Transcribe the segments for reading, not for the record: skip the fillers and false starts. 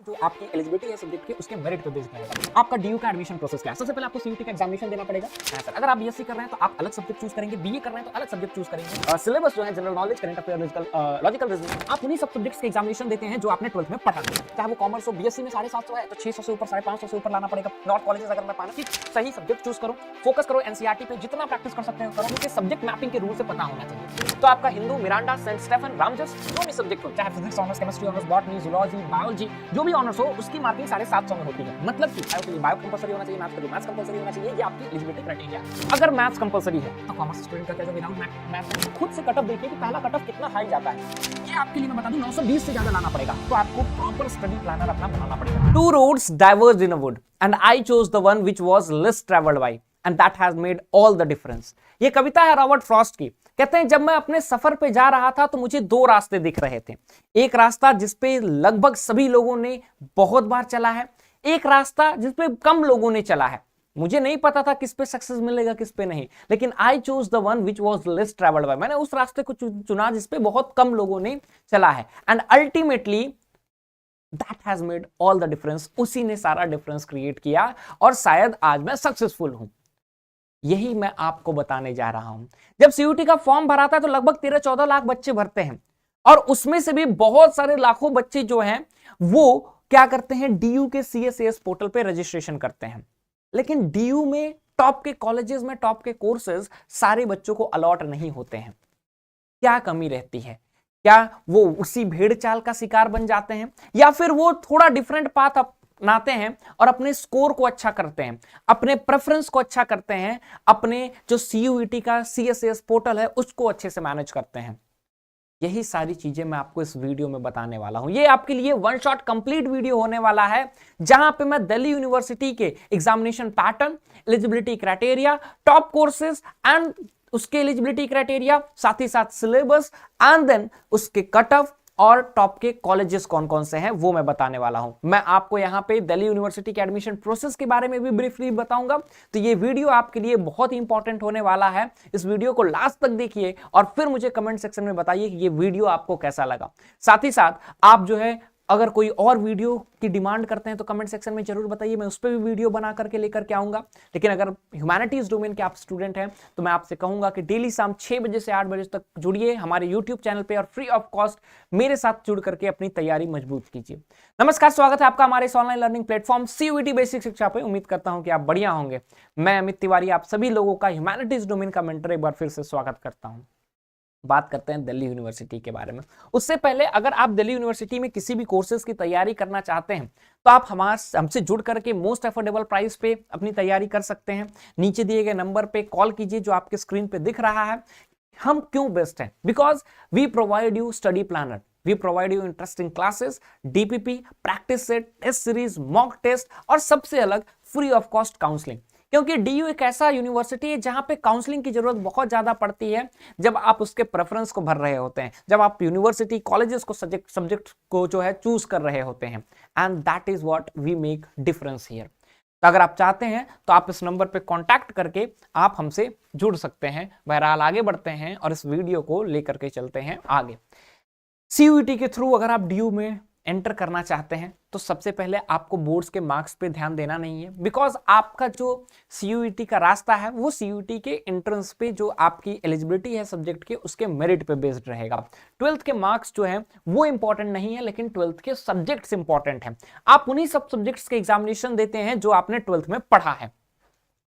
जो आपकी एलिजिबिलिटी है सब्जेक्ट की उसके मेरिट पे बेस्ड रहेगा। आपका डीयू का एडमिशन प्रोसेस क्या है? सबसे पहले आपको सीयूटी का एग्जामिनेशन देना पड़ेगा। सर अगर आप बीएससी कर रहे हैं तो आप अलग सब्जेक्ट चूज करेंगे, बीए कर रहे हैं तो अलग सब्जेक्ट चूज करेंगे। सिलेबस जो है general knowledge, current affair, logical reasoning, आप उन्हीं सब सब्जेक्ट्स के एग्जामिनेशन देते हैं जो आपने 12th में पढ़ा है। चाहे वो कॉमर्स हो, बीएससी में 750 है तो 600 से ऊपर 550 से ऊपर लाना पड़ेगा। नॉर्थ कॉलेजेस अगर मैं पाना कि सही सब्जेक्ट चूज करो, फोकस करो एनसीईआरटी पे, जितना प्रैक्टिस कर सकते हो करो, क्योंकि सब्जेक्ट मैपिंग के रूल से पता होना चाहिए। तो आपका Hindu, Miranda, Saint Stephen, Ramjas, जो भी सब्जेक्ट हो, चाहे physics honours, chemistry honours, botany, zoology, biology, जो भी ऑनर्स हो, उसकी मार्किंग 750 में होती है। मतलब कि आपके लिए बायो कंपलसरी होना चाहिए, मैथ्स कंपलसरी होना चाहिए, ये आपकी एलिजिबिलिटी क्राइटेरिया। अगर मैथ्स कंपलसरी है तो कॉमर्स स्टूडेंट का क्या जो विदाउट मैथ्स खुद से कटअप देखिए कि पहला कटअप कितना हाई जाता है। ये आपके लिए मैं बता दूं 920 से ज्यादा लाना पड़ेगा, तो आपको प्रॉपर स्टडी प्लानर अपना बनाना पड़ेगा। Two roads diverged in a wood and I chose the one which was less traveled by and that has made all the difference। ये कविता है रॉबर्ट फ्रॉस्ट की। कहते हैं जब मैं अपने सफर पे जा रहा था तो मुझे दो रास्ते दिख रहे थे। एक रास्ता जिसपे लगभग सभी लोगों ने बहुत बार चला है, एक रास्ता जिसपे कम लोगों ने चला है। मुझे नहीं पता था किस पे सक्सेस मिलेगा किस पे नहीं, लेकिन I choose the one which was less travelled by. मैंने उस रास्ते को चुना जिसपे बहुत कम लोगों ने चला है and ultimately that has made all the difference. उसी ने सारा डिफरेंस क्रिएट किया और शायद आज मैं सक्सेसफुल हूं। यही मैं आपको बताने जा रहा हूं। जब सीयूटी का फॉर्म भरा था तो लगभग 13-14 लाख बच्चे भरते हैं और उसमें से भी बहुत सारे लाखों बच्चे जो हैं वो क्या करते हैं, डीयू के सीएसएस पोर्टल पे रजिस्ट्रेशन करते हैं। लेकिन डीयू में टॉप के कॉलेजेस में टॉप के कोर्सेज सारे बच्चों को अलॉट नहीं होते हैं। क्या कमी रहती है? क्या वो उसी भेड़ चाल का शिकार बन जाते हैं या फिर वो थोड़ा डिफरेंट पाथ अपनाते हैं और अपने स्कोर को अच्छा करते हैं, अपने प्रेफरेंस को अच्छा करते हैं, अपने जो सीयूईटी का सीएसएस पोर्टल है उसको अच्छे से मैनेज करते हैं। यही सारी चीजें मैं आपको इस वीडियो में बताने वाला हूं। ये आपके लिए वन शॉट कंप्लीट वीडियो होने वाला है जहां पे मैं दिल्ली यूनिवर्सिटी के examination pattern, eligibility criteria, top courses and उसके एलिजिबिलिटी क्राइटेरिया, साथ ही साथ सिलेबस एंड देन उसके कट ऑफ और टॉप के कॉलेजेस कौन कौन से हैं वो मैं बताने वाला हूं। मैं आपको यहां पे दिल्ली यूनिवर्सिटी के एडमिशन प्रोसेस के बारे में भी ब्रीफली बताऊंगा। तो ये वीडियो आपके लिए बहुत ही इंपॉर्टेंट होने वाला है। इस वीडियो को लास्ट तक देखिए और फिर मुझे कमेंट सेक्शन में बताइए कि ये वीडियो आपको कैसा लगा। साथ ही साथ आप जो है अगर कोई और वीडियो की डिमांड करते हैं तो कमेंट सेक्शन में जरूर बताइए, मैं उस पर भी वीडियो बना करके लेकर के आऊंगा। लेकिन अगर ह्यूमैनिटीज डोमेन के आप स्टूडेंट हैं तो मैं आपसे कहूंगा कि डेली शाम 6 बजे से 8 बजे तक जुड़िए हमारे यूट्यूब चैनल पे और फ्री ऑफ कॉस्ट मेरे साथ जुड़ करके अपनी तैयारी मजबूत कीजिए। नमस्कार, स्वागत है आपका हमारे इस online learning platform CUET basic शिक्षा पे। उम्मीद करता हूं कि आप बढ़िया होंगे। मैं अमित तिवारी आप सभी लोगों का ह्यूमैनिटीज डोमेन का मेंटर एक बार फिर से स्वागत करता हूं। बात करते हैं दिल्ली यूनिवर्सिटी के बारे में। उससे पहले अगर आप दिल्ली यूनिवर्सिटी में किसी भी कोर्सेज की तैयारी करना चाहते हैं तो आप हमसे जुड़ करके मोस्ट अफोर्डेबल प्राइस पे अपनी तैयारी कर सकते हैं। नीचे दिए गए नंबर पे कॉल कीजिए जो आपके स्क्रीन पे दिख रहा है। हम क्यों बेस्ट हैं? Because we provide you study planner, we provide you interesting classes, DPP, practice set, test series, mock test और सबसे अलग फ्री ऑफ कॉस्ट काउंसलिंग। क्योंकि डीयू एक ऐसा यूनिवर्सिटी है जहां पे काउंसलिंग की जरूरत बहुत ज्यादा पड़ती है जब आप उसके प्रेफरेंस को भर रहे होते हैं, जब आप यूनिवर्सिटी कॉलेजेस को सब्जेक्ट को जो है चूज कर रहे होते हैं। And that is what we make difference here. तो अगर आप चाहते हैं तो आप इस नंबर पे कांटेक्ट करके आप हमसे जुड़ सकते हैं। बहरहाल आगे बढ़ते हैं और इस वीडियो को लेकर के चलते हैं आगे। सीयूईटी के थ्रू अगर आप डीयू में एंटर करना चाहते हैं तो सबसे पहले आपको बोर्ड्स के मार्क्स पे ध्यान देना नहीं है। बिकॉज आपका जो सीयूईटी का रास्ता है वो सीयूईटी के एंट्रेंस पे जो आपकी एलिजिबिलिटी है सब्जेक्ट के उसके मेरिट पे बेस्ड रहेगा। 12th के मार्क्स जो है वो इंपॉर्टेंट नहीं है, लेकिन 12th के सब्जेक्ट्स इंपॉर्टेंट हैं। आप उन्हीं सब सब्जेक्ट्स के एग्जामिनेशन देते हैं जो आपने 12th में पढ़ा है।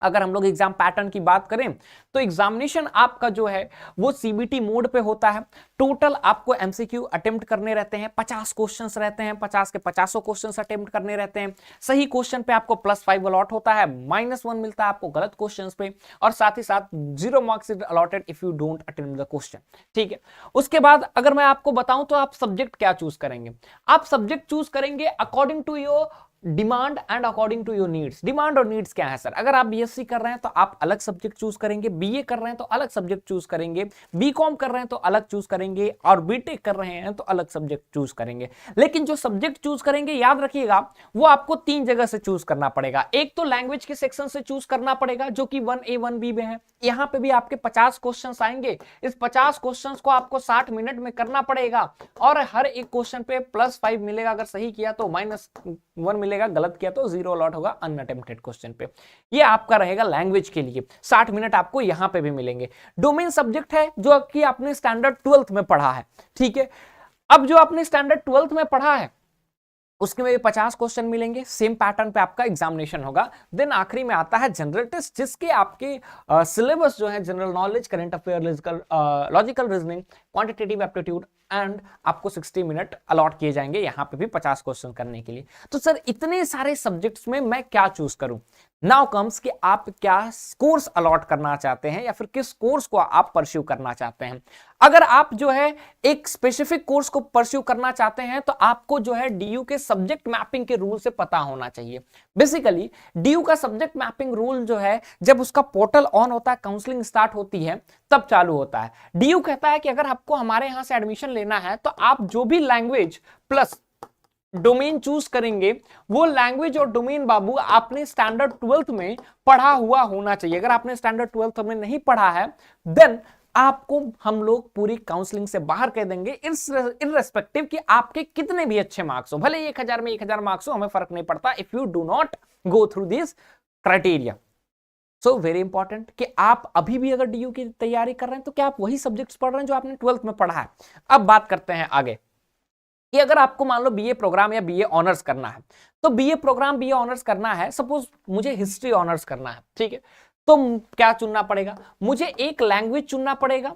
अगर हम लोग एग्जाम पैटर्न की बात करें तो एग्जामिनेशन आपका जो है वो सीबीटी मोड पे होता है। टोटल आपको एमसीक्यू अटेम्प्ट करने रहते हैं, 50 क्वेश्चंस रहते हैं, 50 के 50 क्वेश्चंस अटेम्प्ट करने रहते हैं। सही क्वेश्चन पे आपको +5 अलॉट होता है, -1 मिलता है आपको गलत क्वेश्चंस पे और साथ ही साथ 0 marks is allotted if you don't attempt the question. ठीक है, उसके बाद अगर मैं आपको बताऊं तो आप सब्जेक्ट क्या चूज करेंगे? आप सब्जेक्ट चूज करेंगे according to your demand and according to your needs. Demand और नीड्स क्या है सर? अगर आप बीएससी कर रहे हैं तो आप अलग सब्जेक्ट चूज करेंगे, बीए कर रहे हैं तो अलग सब्जेक्ट चूज करेंगे, बीकॉम कर रहे हैं तो अलग चूज करेंगे, और बीटेक कर रहे हैं तो अलग सब्जेक्ट चूज करेंगे। लेकिन जो सब्जेक्ट चूज करेंगे याद रखिएगा वो आपको 3 जगह से चूज करना पड़ेगा। एक तो लैंग्वेज के सेक्शन से चूज करना पड़ेगा जो कि 1A 1B में है। यहां पे भी आपके 50 क्वेश्चंस आएंगे। इस 50 क्वेश्चंस को आपको 60 मिनट में करना पड़ेगा और हर एक क्वेश्चन पे +5 मिलेगा, अगर सही किया तो -1 मिलेगा, गलत किया तो 0 अलॉट होगा अनअटेम्प्टेड क्वेश्चन पे। ये आपका रहेगा लैंग्वेज के लिए। 60 मिनट आपको यहां पे भी मिलेंगे। डोमेन सब्जेक्ट है जो कि आपने स्टैंडर्ड 12th में पढ़ा है, ठीक है। अब जो आपने स्टैंडर्ड 12th में पढ़ा है उसके में 50 क्वेश्चन मिलेंगे, सेम पैटर्न पे आपका एग्जामिनेशन होगा। देन आखिरी में आता है जनरल टेस्ट, जिसके आपके सिलेबस जो है general knowledge, current affair, logical reasoning, quantitative aptitude and आपको 60 मिनट अलॉट किए जाएंगे यहाँ पे भी 50 क्वेश्चन करने के लिए। तो सर इतने सारे सब्जेक्ट्स में मैं क्या चूज करूं? नाउ कम्स कि आप क्या कोर्स अलॉट करना चाहते हैं या फिर किस कोर्स को आप परस्यू करना चाहते हैं। अगर आप जो है एक स्पेसिफिक कोर्स को परस्यू करना चाहते हैं तो आपको जो है डीयू के सब्जेक्ट मैपिंग के रूल से पता होना चाहिए। बेसिकली डीयू का सब्जेक्ट मैपिंग रूल जो है जब उसका पोर्टल ऑन होता है, काउंसलिंग स्टार्ट होती है, तब चालू होता है। डीयू कहता है कि अगर आपको हमारे यहां से एडमिशन लेना है तो आप जो भी लैंग्वेज प्लस डोमेन चूज करेंगे वो लैंग्वेज और डोमेन बाबू आपने स्टैंडर्ड 12th में पढ़ा हुआ होना चाहिए। अगर आपने स्टैंडर्ड 12th में नहीं पढ़ा है देन आपको हम लोग पूरी काउंसलिंग से बाहर कह देंगे, इररेस्पेक्टिव कि आपके कितने भी अच्छे मार्क्स हो, भले 1000 में 1000 मार्क्स हो, हमें फर्क नहीं पड़ता if you do not go through this criteria. So very important कि आप अभी भी अगर डीयू की तैयारी कर रहे हैं तो क्या आप वही सब्जेक्ट्स पढ़ रहे हैं जो आपने 12th में पढ़ा है। अब बात करते हैं आगे कि अगर आपको मान लो बीए प्रोग्राम या बीए ऑनर्स करना है, तो बीए प्रोग्राम बीए ऑनर्स करना है, सपोज मुझे हिस्ट्री ऑनर्स करना है, ठीक है, तो क्या चुनना पड़ेगा? मुझे एक लैंग्वेज चुनना पड़ेगा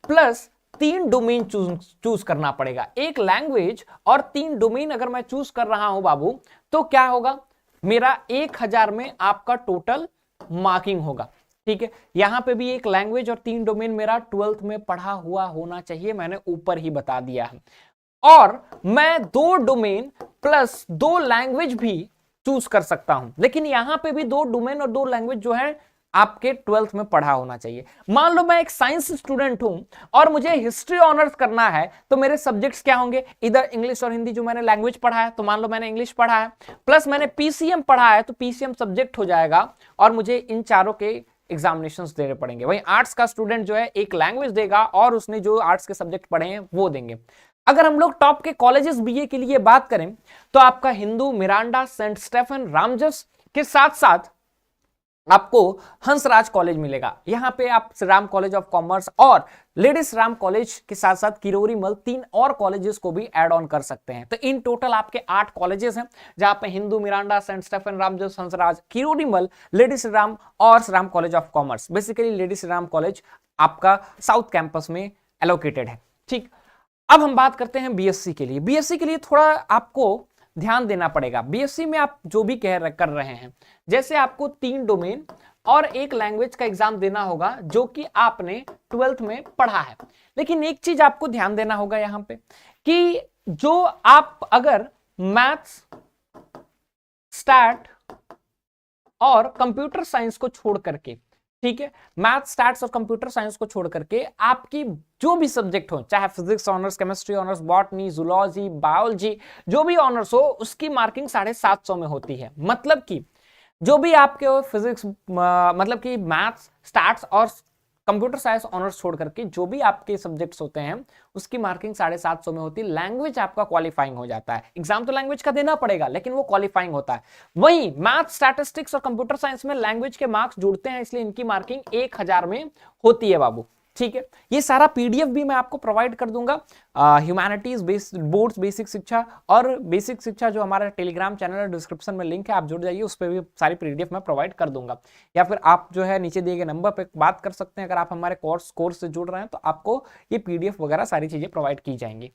प्लस 3 डोमेन चूज करना पड़ेगा। एक लैंग्वेज और 3 डोमेन अगर मैं चूज कर रहा हूं बाबू तो क्या होगा? मेरा 1000 में आपका टोटल मार्किंग होगा, ठीक है। यहां पे भी एक लैंग्वेज और 3 डोमेन मेरा 12th में पढ़ा हुआ होना चाहिए, मैंने ऊपर ही बता दिया है। और मैं 2 डोमेन प्लस 2 लैंग्वेज भी चूज कर सकता हूं, लेकिन यहां पे भी 2 डोमेन और 2 लैंग्वेज जो है आपके 12th में पढ़ा होना चाहिए। मान लो मैं एक साइंस स्टूडेंट हूं और मुझे हिस्ट्री ऑनर्स करना है, तो मेरे सब्जेक्ट्स क्या होंगे? इधर इंग्लिश और हिंदी, जो मैंने लैंग्वेज पढ़ा है तो मान लो मैंने इंग्लिश पढ़ा है, प्लस मैंने पीसीएम पढ़ा है तो पीसीएम सब्जेक्ट हो जाएगा और मुझे इन चारों के एग्जामिनेशंस देने पड़ेंगे। वहीं आर्ट्स का स्टूडेंट जो है एक लैंग्वेज देगा और उसने जो आर्ट्स के सब्जेक्ट पढ़े हैं वो देंगे। अगर हम लोग टॉप के कॉलेजेस बीए के लिए बात करें तो आपका Hindu, Miranda, Saint Stephen, Ramjas के साथ साथ आपको हंसराज कॉलेज मिलेगा। यहां पे आप Shri Ram College of commerce और लेडी श्री राम कॉलेज के साथ साथ किरोरी मल 3 और कॉलेजेस को भी ऐड ऑन कर सकते हैं। तो इन टोटल आपके 8 कॉलेजेस हैं जहां पे Hindu, Miranda, Saint Stephen, Ramjas, Hansraj, Kirori Mal, Lady Shri Ram और Shri Ram College of Commerce. Basically Lady Shri Ram College आपका साउथ कैंपस में एलोकेटेड है, ठीक। अब हम बात करते हैं बीएससी के लिए। बीएससी के लिए थोड़ा आपको ध्यान देना पड़ेगा। बीएससी में आप जो भी कर रहे हैं, जैसे आपको 3 डोमेन और एक लैंग्वेज का एग्जाम देना होगा जो कि आपने 12th में पढ़ा है। लेकिन एक चीज आपको ध्यान देना होगा यहां पे कि जो आप अगर मैथ्स, स्टैट और कंप्यूटर साइंस को छोड़ करके, ठीक है, मैथ, स्टैट्स और कंप्यूटर साइंस को छोड़ करके आपकी जो भी सब्जेक्ट हो, चाहे physics honours, chemistry honours, botany, zoology, biology, जो भी ऑनर्स हो, उसकी मार्किंग 750 में होती है। मतलब कि जो भी आपके फिजिक्स मतलब कि मैथ्स, स्टैट्स और कंप्यूटर साइंस ऑनर्स छोड़ करके जो भी आपके सब्जेक्ट्स होते हैं उसकी मार्किंग 750 में होती है। लैंग्वेज आपका क्वालिफाइंग हो जाता है। एग्जाम तो लैंग्वेज का देना पड़ेगा लेकिन वो क्वालिफाइंग होता है। वहीं मैथ, स्टैटिस्टिक्स और कंप्यूटर साइंस में लैंग्वेज के मार्क्स जुड़ते हैं, इसलिए इनकी मार्किंग 1000 में होती है बाबू, ठीक है। ये सारा पीडीएफ भी मैं आपको प्रोवाइड कर दूंगा। ह्यूमैनिटीज बोर्ड्स बेसिक शिक्षा और बेसिक शिक्षा जो हमारा टेलीग्राम चैनल है, डिस्क्रिप्शन में लिंक है, आप जुड़ जाइए, उस पर भी सारी पीडीएफ मैं प्रोवाइड कर दूंगा। या फिर आप जो है नीचे दिए गए नंबर पे बात कर सकते हैं। अगर आप हमारे कोर्स से जुड़ रहे हैं तो आपको ये पीडीएफ वगैरह सारी चीजें प्रोवाइड की जाएंगी,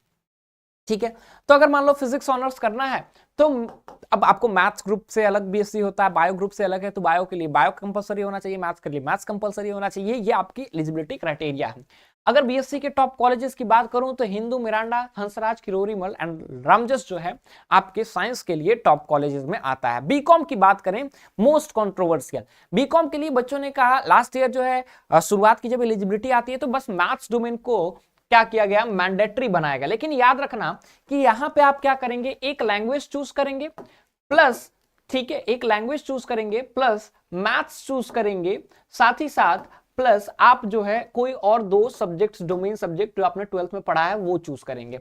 ठीक है। तो अगर मान लो फिजिक्स ऑनर्स करना है तो अब आपको मैथ्स ग्रुप से अलग बीएससी होता है, बायो ग्रुप से अलग है, तो बायो के लिए बायो कंपलसरी होना चाहिए, मैथ्स के लिए मैथ्स कंपलसरी होना चाहिए। ये आपकी एलिजिबिलिटी क्राइटेरिया है। अगर बीएससी के टॉप कॉलेजेस की बात करूं तो हिंदू, मिरांडा, हंसराज, किरोरीमल एंड रामजस जो है आपके साइंस के लिए टॉप कॉलेजेस में आता है। बीकॉम की बात करें, मोस्ट कंट्रोवर्शियल बीकॉम के लिए बच्चों ने कहा लास्ट ईयर जो है शुरुआत की जब एलिजिबिलिटी आती है तो बस मैथ्स डोमेन को क्या किया गया, मैंडेटरी बनाया गया। लेकिन याद रखना कि यहां पे आप क्या करेंगे, एक लैंग्वेज चूज करेंगे प्लस, ठीक है, एक लैंग्वेज चूज करेंगे प्लस मैथ्स चूज करेंगे, साथ ही साथ प्लस आप जो है कोई और 2 सब्जेक्ट्स, डोमेन सब्जेक्ट जो आपने 12th में पढ़ा है वो चूज करेंगे।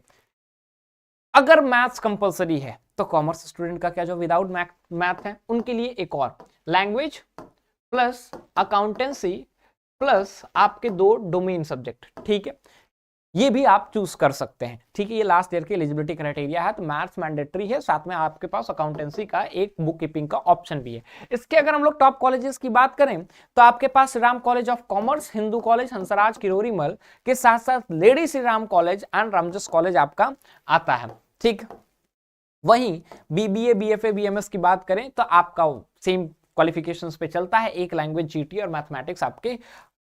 अगर मैथ्स कंपलसरी है तो कॉमर्स स्टूडेंट का क्या, जो विदाउट मैथ है उनके लिए एक और लैंग्वेज प्लस अकाउंटेंसी प्लस आपके 2 डोमेन सब्जेक्ट, ठीक है, ये भी आप चूज कर सकते हैं। ठीक है, ये लास्ट ईयर के एलिजिबिलिटी क्राइटेरिया है। तो मैथ्स मैंडेटरी है, साथ में आपके पास अकाउंटेंसी का एक बुक कीपिंग का ऑप्शन भी है। इसके अगर हम लोग टॉप कॉलेजेस की बात करें तो आपके पास Shri Ram College of Commerce, Hindu College, Hansraj, Kirorimal के साथ साथ Lady Shri Ram College and Ramjas College आपका आता है। ठीक, वहीं बीबीए, बीएफए, बीएमएस की बात करें तो आपका सेम क्वालिफिकेशंस पे चलता है, एक लैंग्वेज जीटी और मैथमेटिक्स आपके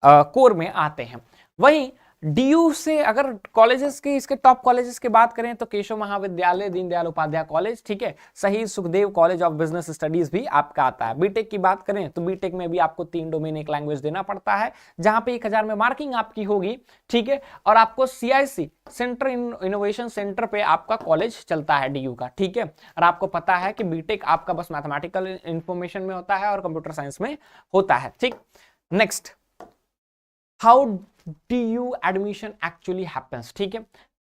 कोर में आते हैं। वहीं डीयू से अगर कॉलेजेस की, इसके टॉप कॉलेजेस की बात करें तो केशव महाविद्यालय, दीनदयाल उपाध्याय कॉलेज, ठीक है, शहीद Sukhdev college of business studies भी आपका आता है। बीटेक की बात करें तो बीटेक में भी आपको 3 डोमेन, एक लैंग्वेज देना पड़ता है, जहां पे 1000 में मार्किंग आपकी होगी, ठीक है, और आपको सीआईसी सेंटर इनोवेशन सेंटर पे आपका कॉलेज चलता है डीयू का, ठीक है। और आपको पता है कि बीटेक आपका बस मैथमेटिकल इंफॉर्मेशन में होता है और कंप्यूटर साइंस में होता है। ठीक, next, how DU admission actually happens. ठीक है,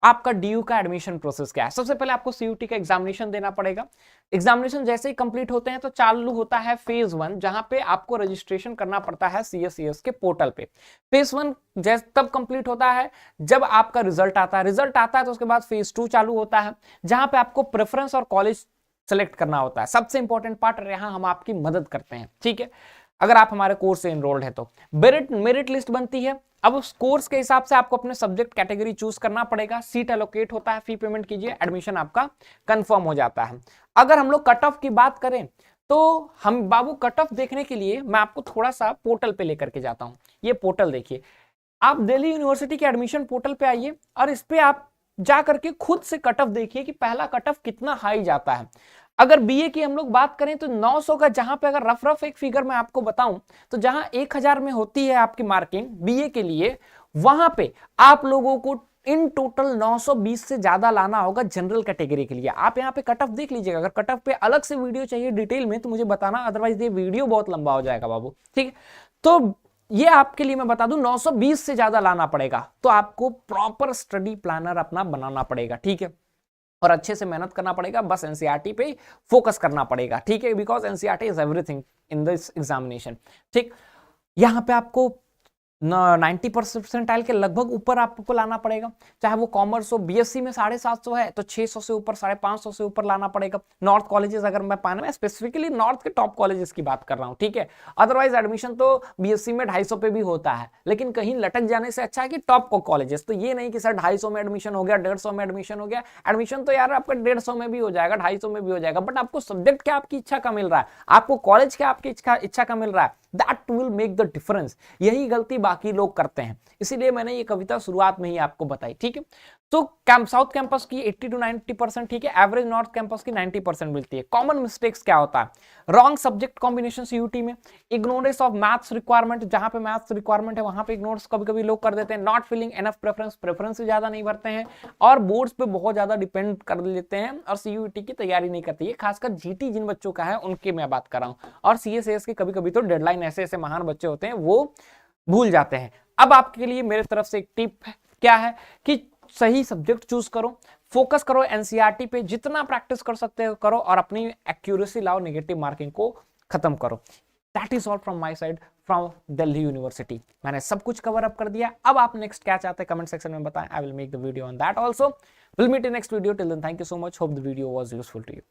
आपका डीयू का एडमिशन प्रोसेस क्या है। सबसे पहले आपको सीयूटी का एग्जामिनेशन देना पड़ेगा। एग्जामिनेशन जैसे ही कंप्लीट होते हैं तो चालू होता है फेज 1, जहां पे आपको रजिस्ट्रेशन करना पड़ता है सीएससीएस के पोर्टल पे। फेज 1 तब कंप्लीट होता है जब आपका रिजल्ट आता है। रिजल्ट आता है तो उसके बाद फेज 2 चालू होता है, जहां पे आपको प्रेफरेंस और कॉलेज सेलेक्ट करना होता है। सबसे इंपॉर्टेंट पार्ट यहां हम आपकी मदद करते हैं, ठीक है। अगर आप हमारे कोर्स से एनरोल्ड है तो मेरिट लिस्ट बनती है। अब उस कोर्स के हिसाब से आपको अपने सब्जेक्ट कैटेगरी चूज करना पड़ेगा, सीट एलोकेट होता है, फी पेमेंट कीजिए, एडमिशन आपका कंफर्म हो जाता है। अगर हम लोग कट ऑफ की बात करें तो हम बाबू कट ऑफ देखने के लिए मैं आपको थोड़ा सा पोर्टल पे लेकर के जाता हूं। ये पोर्टल देखिए, आप दिल्ली यूनिवर्सिटी के एडमिशन पोर्टल पे आइए और इस पे आप जा करके खुद से कट ऑफ देखिए कि पहला कट ऑफ कितना हाई जाता है। अगर बीए की हम लोग बात करें तो 900 का, जहां पे अगर रफ एक फिगर मैं आपको बताऊं तो जहां 1000 में होती है आपकी मार्किंग बीए के लिए, वहां पे आप लोगों को इन टोटल 920 से ज्यादा लाना होगा जनरल कैटेगरी के लिए। आप यहाँ पे कट ऑफ देख लीजिएगा। अगर कट ऑफ पे अलग से वीडियो चाहिए डिटेल में तो मुझे बताना, अदरवाइज ये वीडियो बहुत लंबा हो जाएगा बाबू, ठीक है। तो ये आपके लिए मैं बता दूं 920 से ज्यादा लाना पड़ेगा, तो आपको प्रॉपर स्टडी प्लानर अपना बनाना पड़ेगा, ठीक है, और अच्छे से मेहनत करना पड़ेगा। बस एनसीईआरटी पे फोकस करना पड़ेगा, ठीक है, because NCERT is everything in this examination. ठीक, यहां पे आपको 90% के लगभग ऊपर आपको लाना पड़ेगा, चाहे वो कॉमर्स हो। बीएससी में 750 है तो 600 से ऊपर, 550 से ऊपर लाना पड़ेगा। नॉर्थ कॉलेजेस अगर मैं पाना, मैं स्पेसिफिकली नॉर्थ के टॉप कॉलेजेस की बात कर रहा हूं, ठीक है। अदरवाइज एडमिशन तो बीएससी में 250 पे भी होता है, लेकिन कहीं लटक जाने से अच्छा है कि टॉप कॉलेजेस। तो ये नहीं कि सर 250 में एडमिशन हो गया, 150 में एडमिशन हो गया। एडमिशन तो यार आपका 150 में भी हो जाएगा, 250 में भी हो जाएगा, बट आपको सब्जेक्ट क्या आपकी इच्छा का मिल रहा है, आपको कॉलेज क्या आपकी इच्छा का मिल रहा है, that will make the difference. यही गलती बाकी लोग करते हैं, इसीलिए मैंने ये कविता शुरुआत में ही आपको बताई, ठीक है। तो साउथ कैंपस की 80 to 90%, ठीक है, एवरेज नॉर्थ कैंपस की 90% मिलती है। कॉमन मिस्टेक्स क्या होता है, रॉन्ग सब्जेक्ट कॉम्बिनेशन सीयूटी में, इग्नोरेंस ऑफ मैथ्स रिक्वायरमेंट, जहां पे मैथ्स रिक्वायरमेंट है वहां पे इग्नोरेंस कभी-कभी लोग कर देते हैं, नॉट फिलिंग एनफ प्रेफरेंस से ज्यादा नहीं भरते हैं, और बोर्ड्स पे बहुत ज्यादा डिपेंड कर लेते हैं और सीयूटी की तैयारी नहीं करती है। खासकर जीटी जिन बच्चों का है उनकी मैं बात कर रहा हूं, और सीएसएस के कभी-कभी तो डेडलाइन ऐसे महान बच्चे होते हैं वो भूल जाते हैं। अब आपके लिए मेरे तरफ से एक टिप है, क्या है कि सही सब्जेक्ट चूज करो, फोकस करो एनसीईआरटी पे, जितना प्रैक्टिस कर सकते हो करो, और अपनी एक्यूरेसी लाओ, नेगेटिव मार्किंग को खत्म करो। That is all from my side from Delhi university. मैंने सब कुछ कवर अप कर दिया। अब आप नेक्स्ट क्या चाहते हैं कमेंट सेक्शन में बताएं, I will make the video on that also. Will meet in next video, till then thank you so much, hope the video was useful to you.